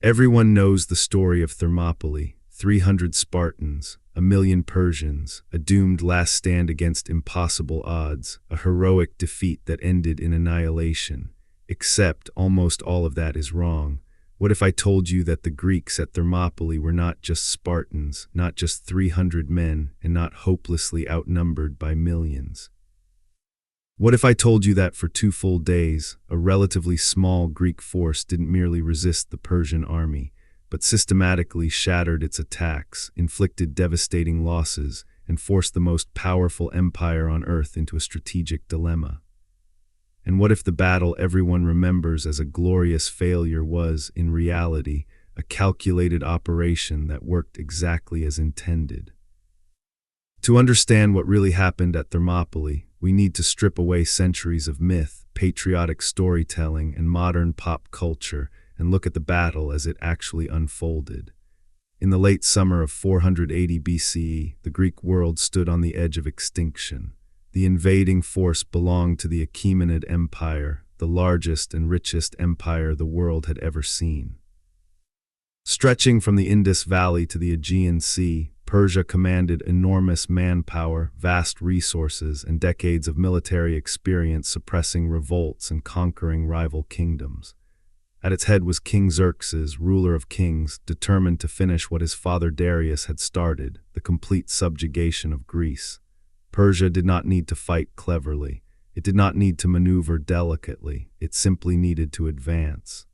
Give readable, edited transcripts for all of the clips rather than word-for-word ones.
Everyone knows the story of Thermopylae: 300 Spartans, a million Persians, a doomed last stand against impossible odds, a heroic defeat that ended in annihilation. Except almost all of that is wrong. What if I told you that the Greeks at Thermopylae were not just Spartans, not just 300 men, and not hopelessly outnumbered by millions? What if I told you that for 2 full days, a relatively small Greek force didn't merely resist the Persian army, but systematically shattered its attacks, inflicted devastating losses, and forced the most powerful empire on earth into a strategic dilemma? And what if the battle everyone remembers as a glorious failure was, in reality, a calculated operation that worked exactly as intended? To understand what really happened at Thermopylae, we need to strip away centuries of myth, patriotic storytelling, and modern pop culture and look at the battle as it actually unfolded. In the late summer of 480 BCE, the Greek world stood on the edge of extinction. The invading force belonged to the Achaemenid Empire, the largest and richest empire the world had ever seen. Stretching from the Indus Valley to the Aegean Sea, Persia commanded enormous manpower, vast resources, and decades of military experience suppressing revolts and conquering rival kingdoms. At its head was King Xerxes, ruler of kings, determined to finish what his father Darius had started, the complete subjugation of Greece. Persia did not need to fight cleverly. It did not need to maneuver delicately. It simply needed to advance.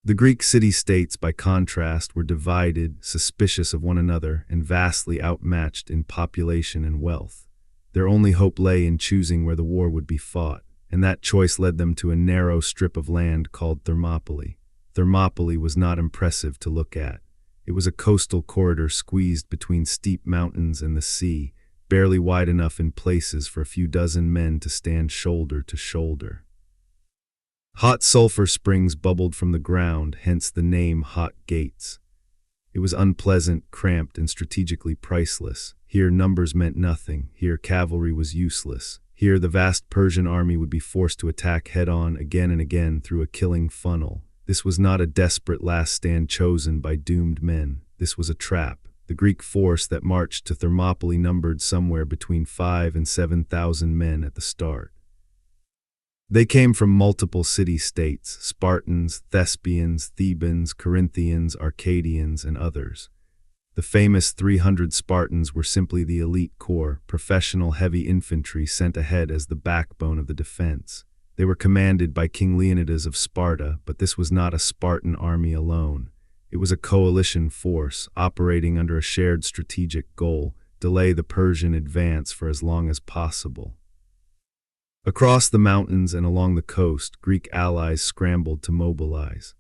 The Greek city-states, by contrast, were divided, suspicious of one another, and vastly outmatched in population and wealth. Their only hope lay in choosing where the war would be fought, and that choice led them to a narrow strip of land called Thermopylae. Thermopylae was not impressive to look at. It was a coastal corridor squeezed between steep mountains and the sea, barely wide enough in places for a few dozen men to stand shoulder to shoulder. Hot sulfur springs bubbled from the ground, hence the name Hot Gates. It was unpleasant, cramped, and strategically priceless. Here numbers meant nothing. Here cavalry was useless. Here the vast Persian army would be forced to attack head-on again and again through a killing funnel. This was not a desperate last stand chosen by doomed men. This was a trap. The Greek force that marched to Thermopylae numbered somewhere between 5,000 and 7,000 men at the start. They came from multiple city-states: Spartans, Thespians, Thebans, Corinthians, Arcadians, and others. The famous 300 Spartans were simply the elite corps, professional heavy infantry sent ahead as the backbone of the defense. They were commanded by King Leonidas of Sparta, but this was not a Spartan army alone. It was a coalition force, operating under a shared strategic goal: delay the Persian advance for as long as possible. Across the mountains and along the coast, Greek allies scrambled to mobilize.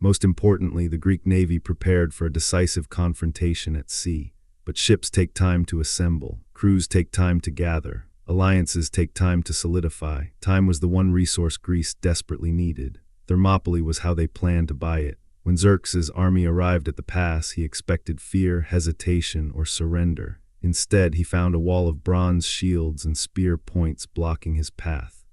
Most importantly, the Greek navy prepared for a decisive confrontation at sea. But ships take time to assemble, crews take time to gather, alliances take time to solidify. Time was the one resource Greece desperately needed. Thermopylae was how they planned to buy it. When Xerxes' army arrived at the pass, he expected fear, hesitation, or surrender. Instead, he found a wall of bronze shields and spear points blocking his path.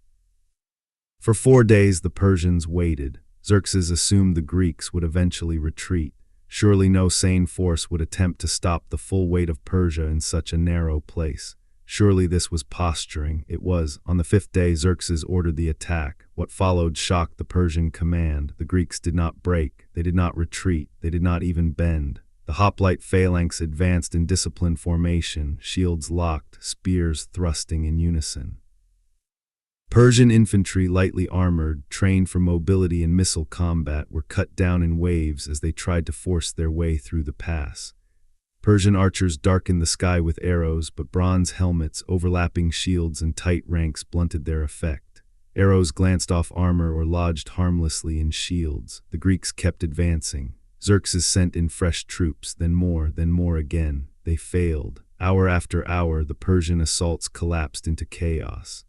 For 4 days, the Persians waited. Xerxes assumed the Greeks would eventually retreat. Surely no sane force would attempt to stop the full weight of Persia in such a narrow place. Surely this was posturing. It was. On the 5th day, Xerxes ordered the attack. What followed shocked the Persian command. The Greeks did not break. They did not retreat. They did not even bend. The hoplite phalanx advanced in disciplined formation, shields locked, spears thrusting in unison. Persian infantry, lightly armored, trained for mobility and missile combat, were cut down in waves as they tried to force their way through the pass. Persian archers darkened the sky with arrows, but bronze helmets, overlapping shields, and tight ranks blunted their effect. Arrows glanced off armor or lodged harmlessly in shields. The Greeks kept advancing. Xerxes sent in fresh troops, then more again. They failed. Hour after hour, the Persian assaults collapsed into chaos.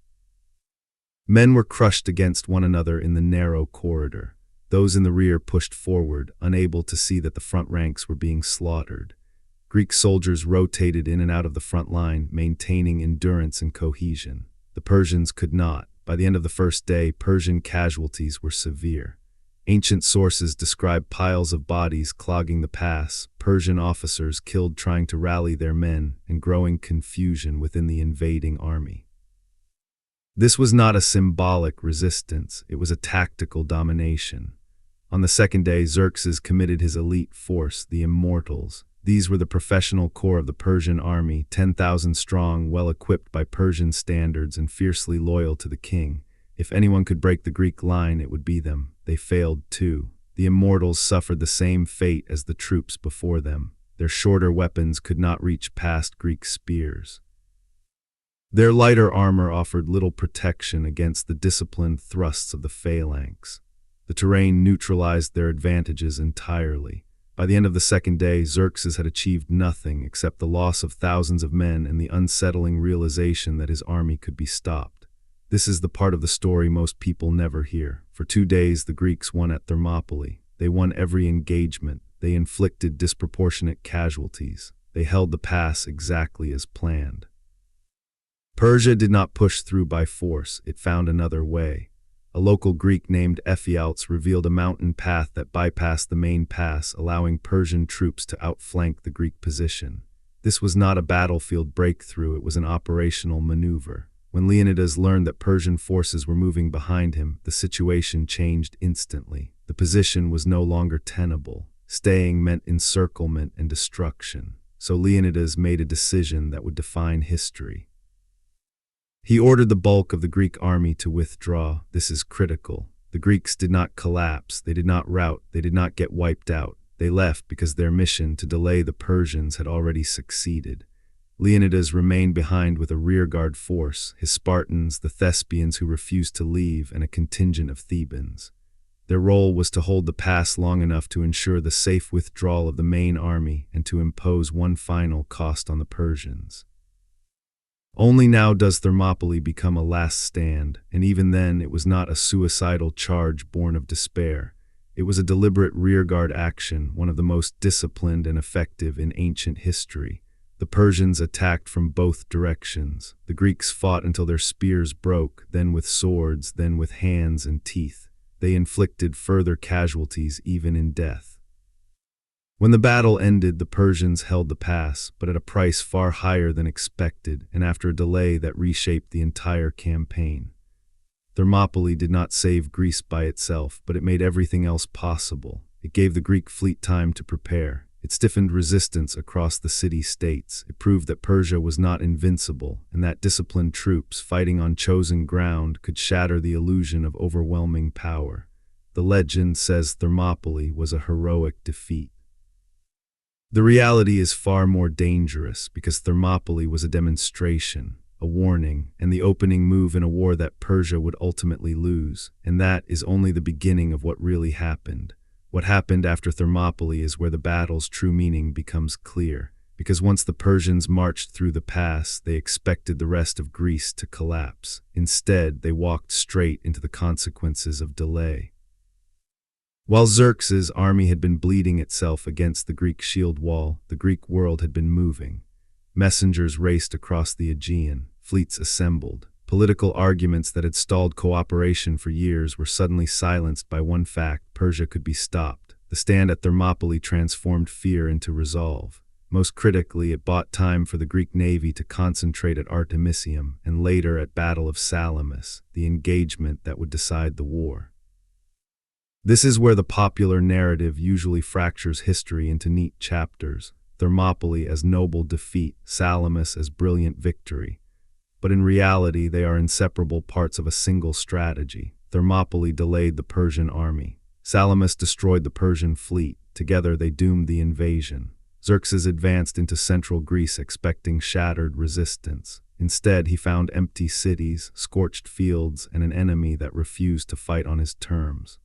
Men were crushed against one another in the narrow corridor. Those in the rear pushed forward, unable to see that the front ranks were being slaughtered. Greek soldiers rotated in and out of the front line, maintaining endurance and cohesion. The Persians could not. By the end of the first day, Persian casualties were severe. Ancient sources describe piles of bodies clogging the pass, Persian officers killed trying to rally their men, and growing confusion within the invading army. This was not a symbolic resistance, it was a tactical domination. On the second day, Xerxes committed his elite force, the Immortals. These were the professional corps of the Persian army, 10,000 strong, well-equipped by Persian standards and fiercely loyal to the king. If anyone could break the Greek line, it would be them. They failed too. The Immortals suffered the same fate as the troops before them. Their shorter weapons could not reach past Greek spears. Their lighter armor offered little protection against the disciplined thrusts of the phalanx. The terrain neutralized their advantages entirely. By the end of the second day, Xerxes had achieved nothing except the loss of thousands of men and the unsettling realization that his army could be stopped. This is the part of the story most people never hear. For 2 days, the Greeks won at Thermopylae. They won every engagement. They inflicted disproportionate casualties. They held the pass exactly as planned. Persia did not push through by force. It found another way. A local Greek named Ephialtes revealed a mountain path that bypassed the main pass, allowing Persian troops to outflank the Greek position. This was not a battlefield breakthrough, it was an operational maneuver. When Leonidas learned that Persian forces were moving behind him, the situation changed instantly. The position was no longer tenable. Staying meant encirclement and destruction. So Leonidas made a decision that would define history. He ordered the bulk of the Greek army to withdraw. This is critical. The Greeks did not collapse, they did not rout, they did not get wiped out. They left because their mission to delay the Persians had already succeeded. Leonidas remained behind with a rearguard force, his Spartans, the Thespians who refused to leave, and a contingent of Thebans. Their role was to hold the pass long enough to ensure the safe withdrawal of the main army and to impose one final cost on the Persians. Only now does Thermopylae become a last stand, and even then it was not a suicidal charge born of despair. It was a deliberate rearguard action, one of the most disciplined and effective in ancient history. The Persians attacked from both directions. The Greeks fought until their spears broke, then with swords, then with hands and teeth. They inflicted further casualties even in death. When the battle ended, the Persians held the pass, but at a price far higher than expected, and after a delay that reshaped the entire campaign. Thermopylae did not save Greece by itself, but it made everything else possible. It gave the Greek fleet time to prepare. It stiffened resistance across the city-states. It proved that Persia was not invincible, and that disciplined troops fighting on chosen ground could shatter the illusion of overwhelming power. The legend says Thermopylae was a heroic defeat. The reality is far more dangerous because Thermopylae was a demonstration, a warning, and the opening move in a war that Persia would ultimately lose, and that is only the beginning of what really happened. What happened after Thermopylae is where the battle's true meaning becomes clear, because once the Persians marched through the pass, they expected the rest of Greece to collapse. Instead, they walked straight into the consequences of delay. While Xerxes' army had been bleeding itself against the Greek shield wall, the Greek world had been moving. Messengers raced across the Aegean, fleets assembled. Political arguments that had stalled cooperation for years were suddenly silenced by one fact: Persia could be stopped. The stand at Thermopylae transformed fear into resolve. Most critically, it bought time for the Greek navy to concentrate at Artemisium and later at Battle of Salamis, the engagement that would decide the war. This is where the popular narrative usually fractures history into neat chapters: Thermopylae as noble defeat, Salamis as brilliant victory. But in reality, they are inseparable parts of a single strategy. Thermopylae delayed the Persian army. Salamis destroyed the Persian fleet. Together they doomed the invasion. Xerxes advanced into central Greece expecting shattered resistance. Instead, he found empty cities, scorched fields, and an enemy that refused to fight on his terms.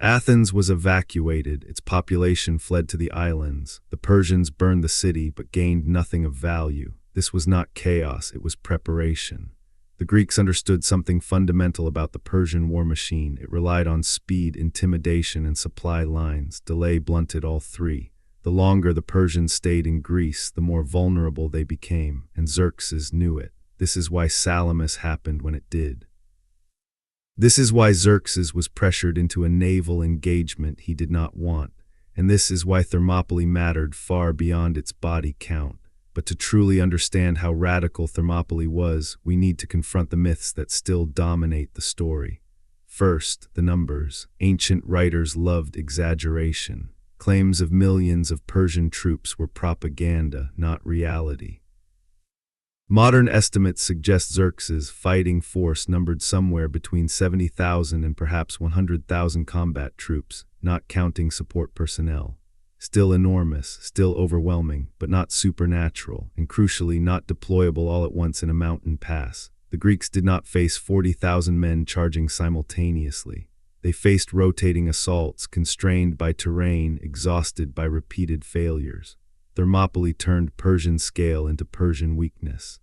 Athens was evacuated, its population fled to the islands. The Persians burned the city but gained nothing of value. This was not chaos, it was preparation. The Greeks understood something fundamental about the Persian war machine. It relied on speed, intimidation, and supply lines. Delay blunted all three. The longer the Persians stayed in Greece, the more vulnerable they became, and Xerxes knew it. This is why Salamis happened when it did. This is why Xerxes was pressured into a naval engagement he did not want, and this is why Thermopylae mattered far beyond its body count. But to truly understand how radical Thermopylae was, we need to confront the myths that still dominate the story. First, the numbers. Ancient writers loved exaggeration. Claims of millions of Persian troops were propaganda, not reality. Modern estimates suggest Xerxes' fighting force numbered somewhere between 70,000 and perhaps 100,000 combat troops, not counting support personnel. Still enormous, still overwhelming, but not supernatural, and crucially not deployable all at once in a mountain pass. The Greeks did not face 40,000 men charging simultaneously. They faced rotating assaults, constrained by terrain, exhausted by repeated failures. Thermopylae turned Persian scale into Persian weakness.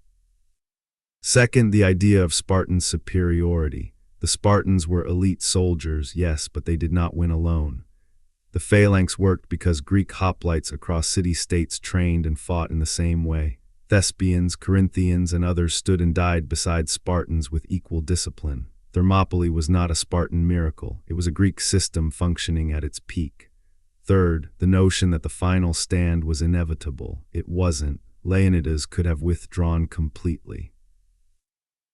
Second, the idea of Spartan superiority. The Spartans were elite soldiers, yes, but they did not win alone. The phalanx worked because Greek hoplites across city-states trained and fought in the same way. Thespians, Corinthians, and others stood and died beside Spartans with equal discipline. Thermopylae was not a Spartan miracle. It was a Greek system functioning at its peak. Third, the notion that the final stand was inevitable. It wasn't. Leonidas could have withdrawn completely.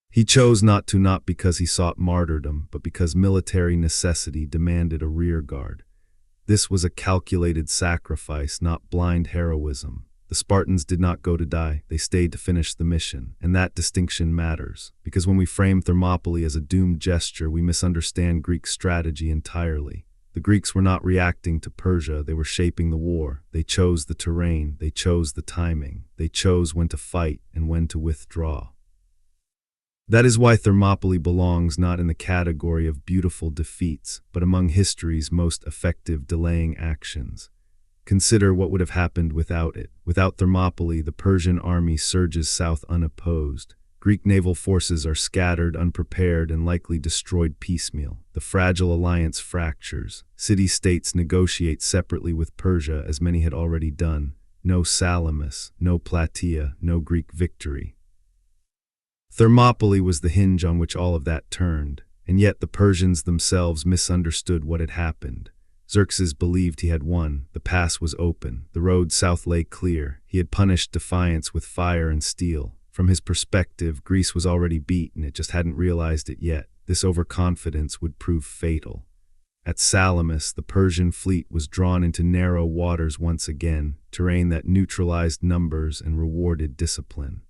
He chose not to, not because he sought martyrdom, but because military necessity demanded a rearguard. This was a calculated sacrifice, not blind heroism. The Spartans did not go to die, they stayed to finish the mission, and that distinction matters, because when we frame Thermopylae as a doomed gesture, we misunderstand Greek strategy entirely. The Greeks were not reacting to Persia, they were shaping the war. They chose the terrain, they chose the timing, they chose when to fight and when to withdraw. That is why Thermopylae belongs not in the category of beautiful defeats, but among history's most effective delaying actions. Consider what would have happened without it. Without Thermopylae, the Persian army surges south unopposed. Greek naval forces are scattered, unprepared, and likely destroyed piecemeal. The fragile alliance fractures. City-states negotiate separately with Persia, as many had already done. No Salamis, no Plataea, no Greek victory. Thermopylae was the hinge on which all of that turned, and yet the Persians themselves misunderstood what had happened. Xerxes believed he had won. The pass was open. The road south lay clear. He had punished defiance with fire and steel. From his perspective, Greece was already beaten. It just hadn't realized it yet. This overconfidence would prove fatal. At Salamis, the Persian fleet was drawn into narrow waters once again, terrain that neutralized numbers and rewarded discipline.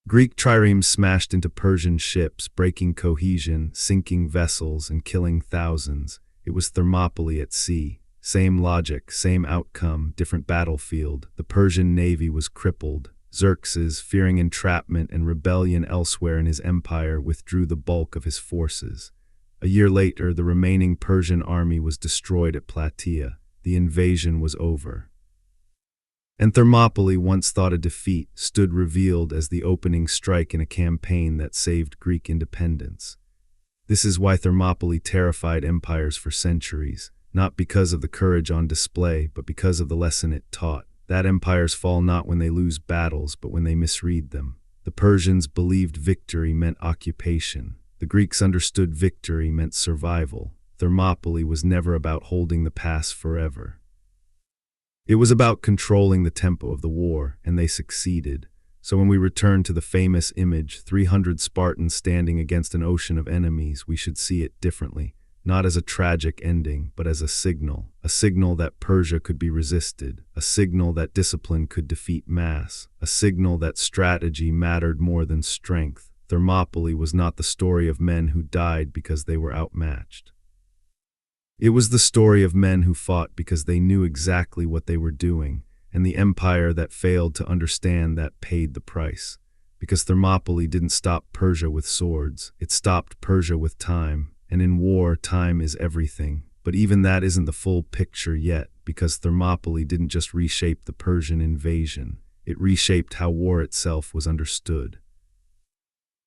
Greek triremes smashed into Persian ships, breaking cohesion, sinking vessels, and killing thousands. It was Thermopylae at sea. Same logic, same outcome, different battlefield. The Persian navy was crippled. Xerxes, fearing entrapment and rebellion elsewhere in his empire, withdrew the bulk of his forces. A year later, the remaining Persian army was destroyed at Plataea. The invasion was over. And Thermopylae, once thought a defeat, stood revealed as the opening strike in a campaign that saved Greek independence. This is why Thermopylae terrified empires for centuries, not because of the courage on display, but because of the lesson it taught, that empires fall not when they lose battles, but when they misread them. The Persians believed victory meant occupation. The Greeks understood victory meant survival. Thermopylae was never about holding the pass forever. It was about controlling the tempo of the war, and they succeeded. So when we return to the famous image, 300 Spartans standing against an ocean of enemies, we should see it differently, not as a tragic ending, but as a signal that Persia could be resisted, a signal that discipline could defeat mass, a signal that strategy mattered more than strength. Thermopylae was not the story of men who died because they were outmatched. It was the story of men who fought because they knew exactly what they were doing, and the empire that failed to understand that paid the price. Because Thermopylae didn't stop Persia with swords, it stopped Persia with time, and in war, time is everything. But even that isn't the full picture yet, because Thermopylae didn't just reshape the Persian invasion, it reshaped how war itself was understood.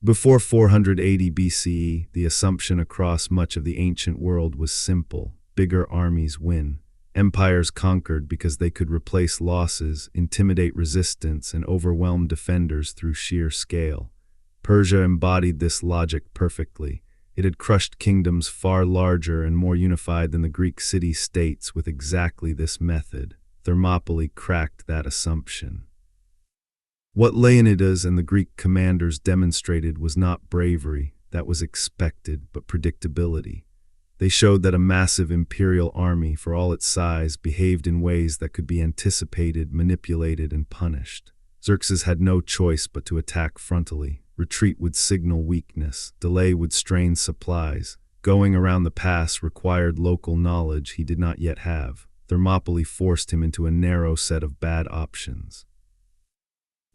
Before 480 BCE, the assumption across much of the ancient world was simple: bigger armies win. Empires conquered because they could replace losses, intimidate resistance, and overwhelm defenders through sheer scale. Persia embodied this logic perfectly. It had crushed kingdoms far larger and more unified than the Greek city-states with exactly this method. Thermopylae cracked that assumption. What Leonidas and the Greek commanders demonstrated was not bravery, that was expected, but predictability. They showed that a massive imperial army, for all its size, behaved in ways that could be anticipated, manipulated, and punished. Xerxes had no choice but to attack frontally. Retreat would signal weakness, delay would strain supplies. Going around the pass required local knowledge he did not yet have. Thermopylae forced him into a narrow set of bad options.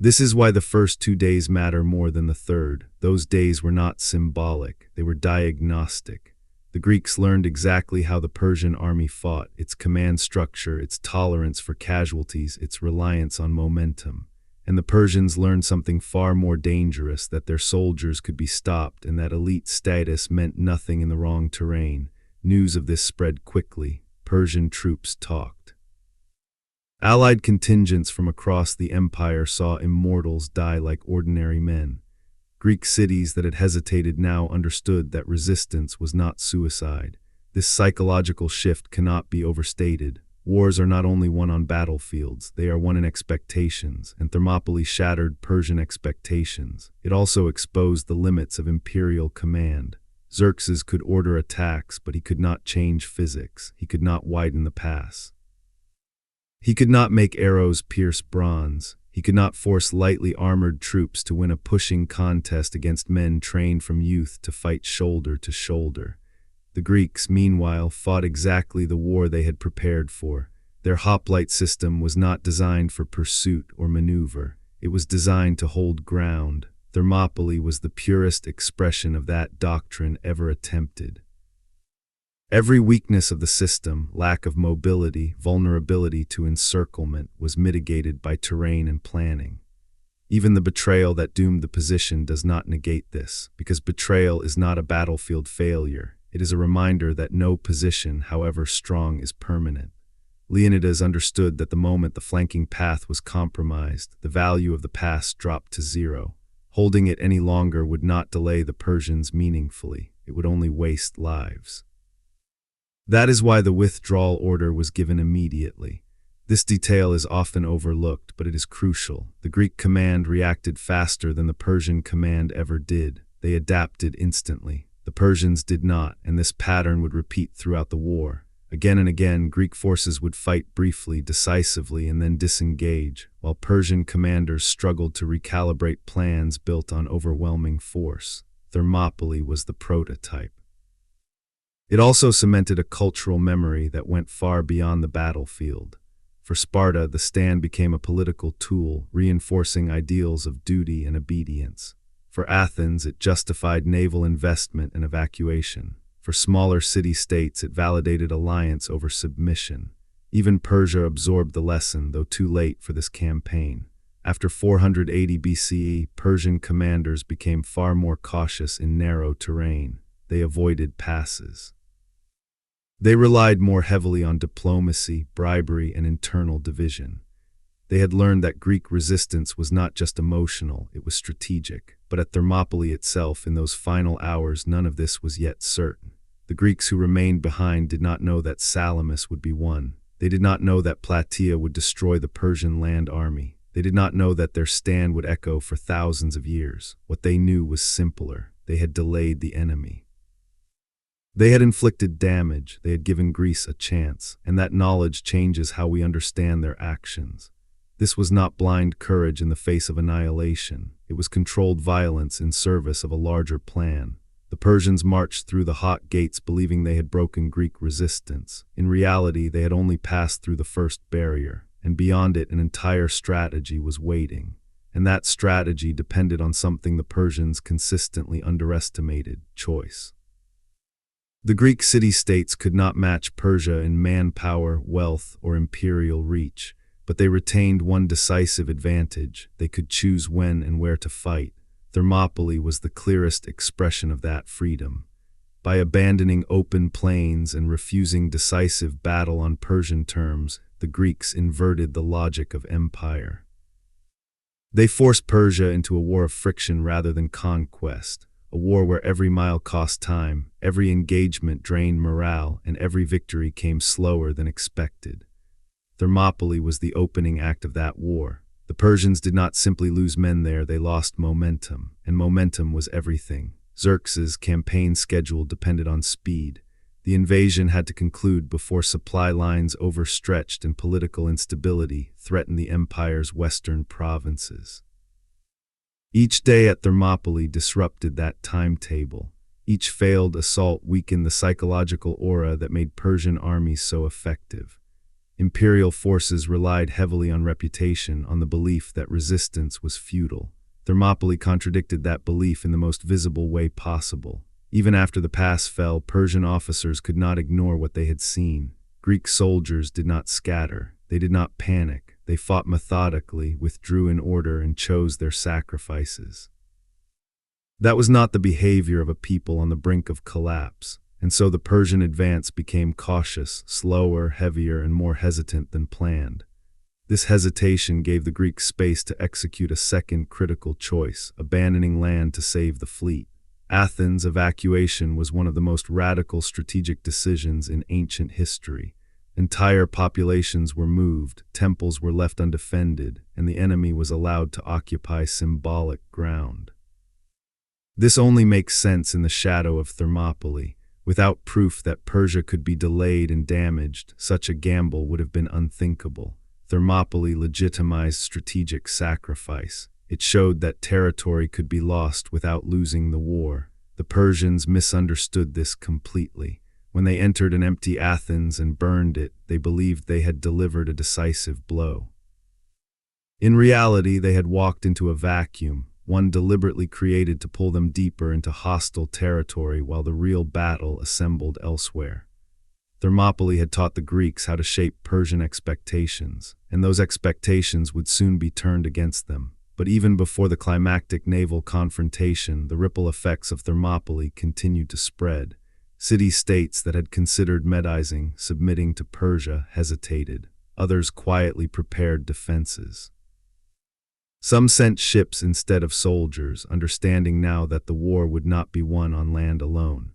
This is why the first 2 days matter more than the third. Those days were not symbolic, they were diagnostic. The Greeks learned exactly how the Persian army fought, its command structure, its tolerance for casualties, its reliance on momentum. And the Persians learned something far more dangerous, that their soldiers could be stopped and that elite status meant nothing in the wrong terrain. News of this spread quickly. Persian troops talked. Allied contingents from across the empire saw immortals die like ordinary men. Greek cities that had hesitated now understood that resistance was not suicide. This psychological shift cannot be overstated. Wars are not only won on battlefields, they are won in expectations, and Thermopylae shattered Persian expectations. It also exposed the limits of imperial command. Xerxes could order attacks, but he could not change physics. He could not widen the pass. He could not make arrows pierce bronze. He could not force lightly armored troops to win a pushing contest against men trained from youth to fight shoulder to shoulder. The Greeks, meanwhile, fought exactly the war they had prepared for. Their hoplite system was not designed for pursuit or maneuver. It was designed to hold ground. Thermopylae was the purest expression of that doctrine ever attempted. Every weakness of the system, lack of mobility, vulnerability to encirclement, was mitigated by terrain and planning. Even the betrayal that doomed the position does not negate this, because betrayal is not a battlefield failure. It is a reminder that no position, however strong, is permanent. Leonidas understood that the moment the flanking path was compromised, the value of the pass dropped to zero. Holding it any longer would not delay the Persians meaningfully. It would only waste lives. That is why the withdrawal order was given immediately. This detail is often overlooked, but it is crucial. The Greek command reacted faster than the Persian command ever did. They adapted instantly. The Persians did not, and this pattern would repeat throughout the war. Again and again, Greek forces would fight briefly, decisively, and then disengage, while Persian commanders struggled to recalibrate plans built on overwhelming force. Thermopylae was the prototype. It also cemented a cultural memory that went far beyond the battlefield. For Sparta, the stand became a political tool, reinforcing ideals of duty and obedience. For Athens, it justified naval investment and evacuation. For smaller city-states, it validated alliance over submission. Even Persia absorbed the lesson, though too late for this campaign. After 480 BCE, Persian commanders became far more cautious in narrow terrain. They avoided passes. They relied more heavily on diplomacy, bribery, and internal division. They had learned that Greek resistance was not just emotional, it was strategic. But at Thermopylae itself, in those final hours, none of this was yet certain. The Greeks who remained behind did not know that Salamis would be won. They did not know that Plataea would destroy the Persian land army. They did not know that their stand would echo for thousands of years. What they knew was simpler. They had delayed the enemy. They had inflicted damage. They had given Greece a chance, and that knowledge changes how we understand their actions. This was not blind courage in the face of annihilation. It was controlled violence in service of a larger plan. The Persians marched through the hot gates believing they had broken Greek resistance. In reality, they had only passed through the first barrier, and beyond it an entire strategy was waiting. And that strategy depended on something the Persians consistently underestimated: choice. The Greek city-states could not match Persia in manpower, wealth, or imperial reach, but they retained one decisive advantage: they could choose when and where to fight. Thermopylae was the clearest expression of that freedom. By abandoning open plains and refusing decisive battle on Persian terms, the Greeks inverted the logic of empire. They forced Persia into a war of friction rather than conquest. a war where every mile cost time, every engagement drained morale, and every victory came slower than expected. Thermopylae was the opening act of that war. The Persians did not simply lose men there, they lost momentum, and momentum was everything. Xerxes' campaign schedule depended on speed. The invasion had to conclude before supply lines overstretched and political instability threatened the empire's western provinces. Each day at Thermopylae disrupted that timetable. Each failed assault weakened the psychological aura that made Persian armies so effective. Imperial forces relied heavily on reputation, on the belief that resistance was futile. Thermopylae contradicted that belief in the most visible way possible. Even after the pass fell, Persian officers could not ignore what they had seen. Greek soldiers did not scatter. They did not panic. They fought methodically, withdrew in order, and chose their sacrifices. That was not the behavior of a people on the brink of collapse, and so the Persian advance became cautious, slower, heavier, and more hesitant than planned. This hesitation gave the Greeks space to execute a second critical choice, abandoning land to save the fleet. Athens' evacuation was one of the most radical strategic decisions in ancient history. Entire populations were moved, temples were left undefended, and the enemy was allowed to occupy symbolic ground. This only makes sense in the shadow of Thermopylae. Without proof that Persia could be delayed and damaged, such a gamble would have been unthinkable. Thermopylae legitimized strategic sacrifice. It showed that territory could be lost without losing the war. The Persians misunderstood this completely. When they entered an empty Athens and burned it, they believed they had delivered a decisive blow. In reality, they had walked into a vacuum, one deliberately created to pull them deeper into hostile territory while the real battle assembled elsewhere. Thermopylae had taught the Greeks how to shape Persian expectations, and those expectations would soon be turned against them. But even before the climactic naval confrontation, the ripple effects of Thermopylae continued to spread. City-states that had considered Medizing, submitting to Persia, hesitated. Others quietly prepared defenses. Some sent ships instead of soldiers, understanding now that the war would not be won on land alone.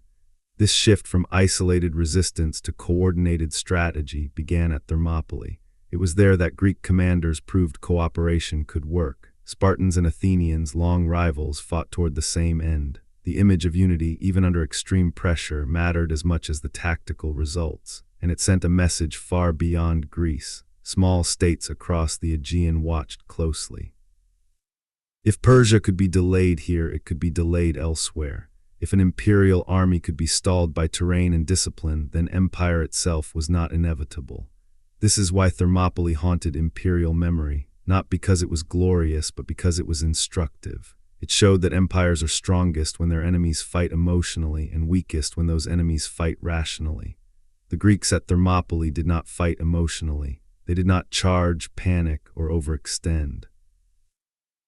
This shift from isolated resistance to coordinated strategy began at Thermopylae. It was there that Greek commanders proved cooperation could work. Spartans and Athenians, long rivals, fought toward the same end. The image of unity, even under extreme pressure, mattered as much as the tactical results, and it sent a message far beyond Greece. Small states across the Aegean watched closely. If Persia could be delayed here, it could be delayed elsewhere. If an imperial army could be stalled by terrain and discipline, then empire itself was not inevitable. This is why Thermopylae haunted imperial memory, not because it was glorious, but because it was instructive. It showed that empires are strongest when their enemies fight emotionally and weakest when those enemies fight rationally. The Greeks at Thermopylae did not fight emotionally. They did not charge, panic, or overextend.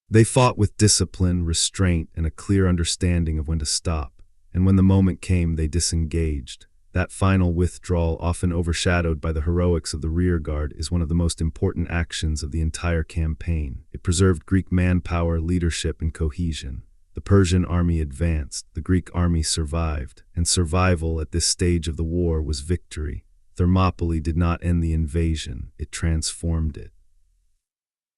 They fought with discipline, restraint, and a clear understanding of when to stop. And when the moment came, they disengaged. That final withdrawal, often overshadowed by the heroics of the rearguard, is one of the most important actions of the entire campaign. It preserved Greek manpower, leadership, and cohesion. The Persian army advanced, the Greek army survived, and survival at this stage of the war was victory. Thermopylae did not end the invasion, it transformed it.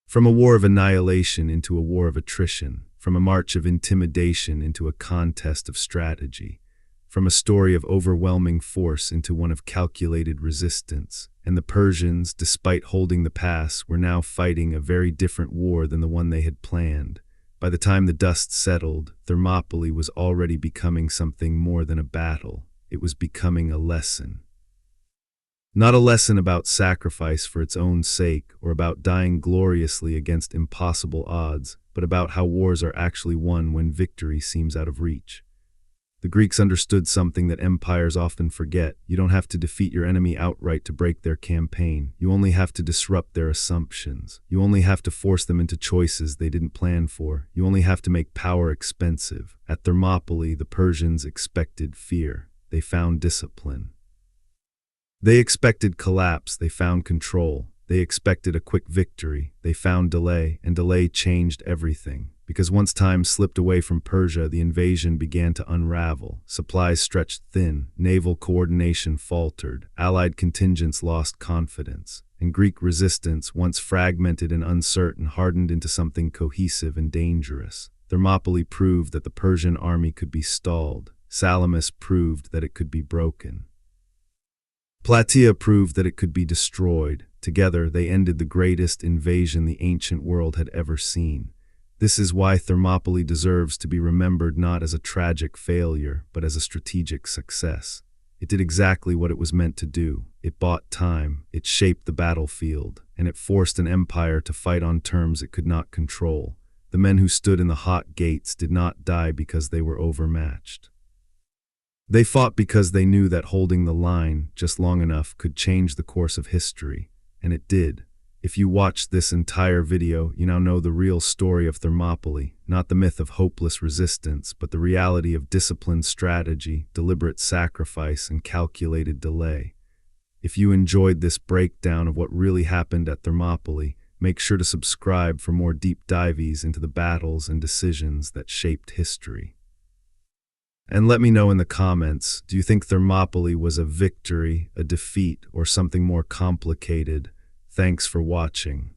From a war of annihilation into a war of attrition, from a march of intimidation into a contest of strategy, from a story of overwhelming force into one of calculated resistance, and the Persians, despite holding the pass, were now fighting a very different war than the one they had planned. By the time the dust settled, Thermopylae was already becoming something more than a battle. It was becoming a lesson. Not a lesson about sacrifice for its own sake or about dying gloriously against impossible odds, but about how wars are actually won when victory seems out of reach. The Greeks understood something that empires often forget. You don't have to defeat your enemy outright to break their campaign. You only have to disrupt their assumptions. You only have to force them into choices they didn't plan for. You only have to make power expensive. At Thermopylae, the Persians expected fear. They found discipline. They expected collapse. They found control. They expected a quick victory. They found delay, and delay changed everything. because once time slipped away from Persia, the invasion began to unravel. Supplies stretched thin, naval coordination faltered, allied contingents lost confidence, and Greek resistance, once fragmented and uncertain, hardened into something cohesive and dangerous. Thermopylae proved that the Persian army could be stalled. Salamis proved that it could be broken. Plataea proved that it could be destroyed. Together, they ended the greatest invasion the ancient world had ever seen. This is why Thermopylae deserves to be remembered not as a tragic failure, but as a strategic success. It did exactly what it was meant to do. It bought time, it shaped the battlefield, and it forced an empire to fight on terms it could not control. The men who stood in the hot gates did not die because they were overmatched. They fought because they knew that holding the line just long enough could change the course of history, and it did. If you watched this entire video, you now know the real story of Thermopylae, not the myth of hopeless resistance, but the reality of disciplined strategy, deliberate sacrifice, and calculated delay. If you enjoyed this breakdown of what really happened at Thermopylae, make sure to subscribe for more deep dives into the battles and decisions that shaped history. And let me know in the comments, do you think Thermopylae was a victory, a defeat, or something more complicated? Thanks for watching.